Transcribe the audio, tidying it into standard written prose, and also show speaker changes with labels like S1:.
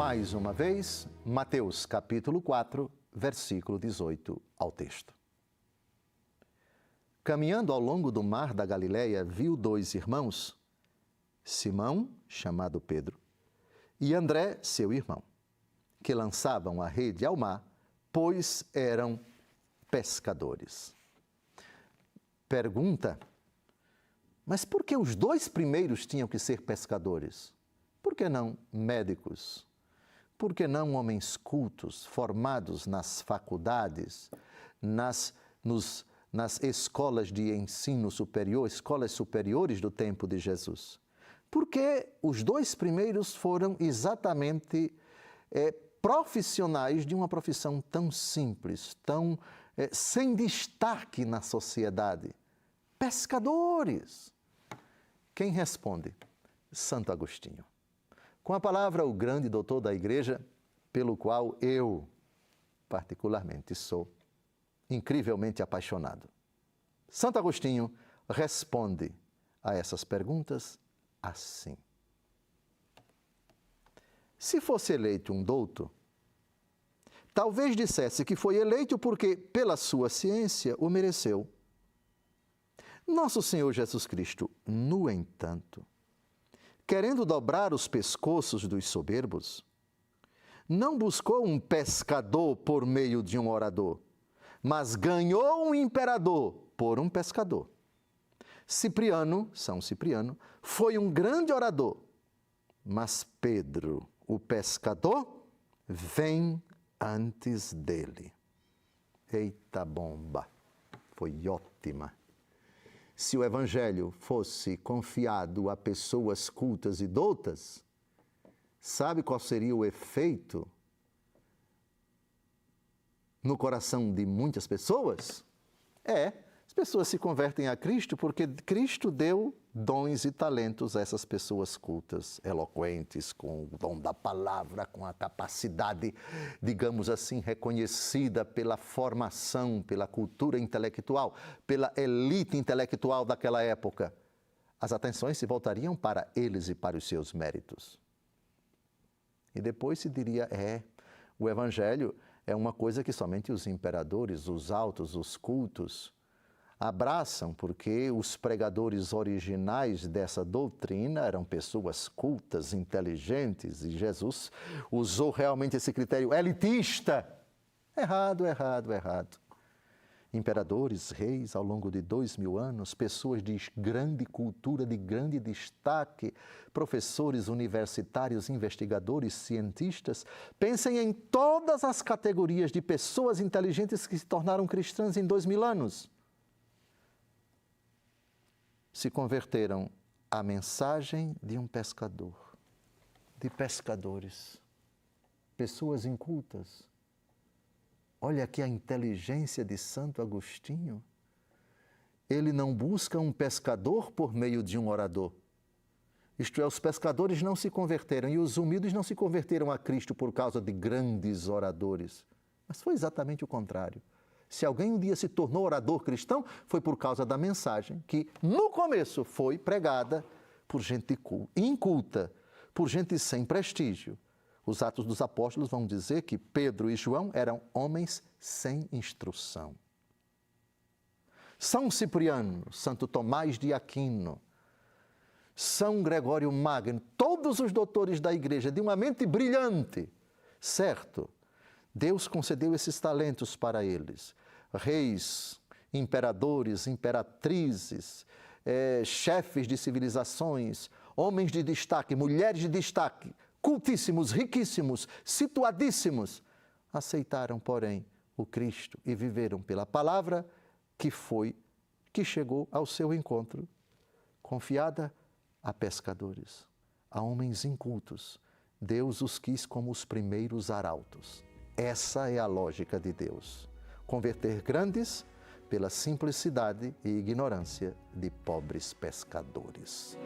S1: mais uma vez, Mateus capítulo 4, versículo 18 ao texto. Caminhando ao longo do mar da Galileia, viu dois irmãos, Simão, chamado Pedro, e André, seu irmão, que lançavam a rede ao mar, pois eram pescadores. Pergunta: mas por que os dois primeiros tinham que ser pescadores? Por que não médicos? Por que não homens cultos, formados nas faculdades, nas escolas de ensino superior, escolas superiores do tempo de Jesus? Por que os dois primeiros foram exatamente profissionais de uma profissão tão simples, tão sem destaque na sociedade? Pescadores! Quem responde? Santo Agostinho. Com a palavra, o grande doutor da Igreja, pelo qual eu, particularmente, sou incrivelmente apaixonado. Santo Agostinho responde a essas perguntas assim: se fosse eleito um douto, talvez dissesse que foi eleito porque, pela sua ciência, o mereceu. Nosso Senhor Jesus Cristo, no entanto, querendo dobrar os pescoços dos soberbos, não buscou um pescador por meio de um orador, mas ganhou um imperador por um pescador. Cipriano, São Cipriano, foi um grande orador, mas Pedro, o pescador, vem antes dele. Eita bomba! Foi ótima. Se o Evangelho fosse confiado a pessoas cultas e doutas, sabe qual seria o efeito no coração de muitas pessoas? As pessoas se convertem a Cristo porque Cristo deu dons e talentos a essas pessoas cultas, eloquentes, com o dom da palavra, com a capacidade, digamos assim, reconhecida pela formação, pela cultura intelectual, pela elite intelectual daquela época. As atenções se voltariam para eles e para os seus méritos. E depois se diria, o Evangelho é uma coisa que somente os imperadores, os altos, os cultos abraçam, porque os pregadores originais dessa doutrina eram pessoas cultas, inteligentes, e Jesus usou realmente esse critério elitista. Errado. Imperadores, reis, ao longo de 2000 anos, pessoas de grande cultura, de grande destaque, professores universitários, investigadores, cientistas. Pensem em todas as categorias de pessoas inteligentes que se tornaram cristãs em 2000 anos. Se converteram à mensagem de um pescador, de pescadores, pessoas incultas. Olha aqui a inteligência de Santo Agostinho. Ele não busca um pescador por meio de um orador. Isto é, os pescadores não se converteram e os humildes não se converteram a Cristo por causa de grandes oradores. Mas foi exatamente o contrário. Se alguém um dia se tornou orador cristão, foi por causa da mensagem que, no começo, foi pregada por gente inculta, por gente sem prestígio. Os Atos dos Apóstolos vão dizer que Pedro e João eram homens sem instrução. São Cipriano, Santo Tomás de Aquino, São Gregório Magno, todos os doutores da Igreja, de uma mente brilhante, certo? Deus concedeu esses talentos para eles. Reis, imperadores, imperatrizes, chefes de civilizações, homens de destaque, mulheres de destaque, cultíssimos, riquíssimos, situadíssimos, aceitaram, porém, o Cristo e viveram pela palavra que chegou ao seu encontro, confiada a pescadores, a homens incultos. Deus os quis como os primeiros arautos. Essa é a lógica de Deus. Converter grandes pela simplicidade e ignorância de pobres pescadores.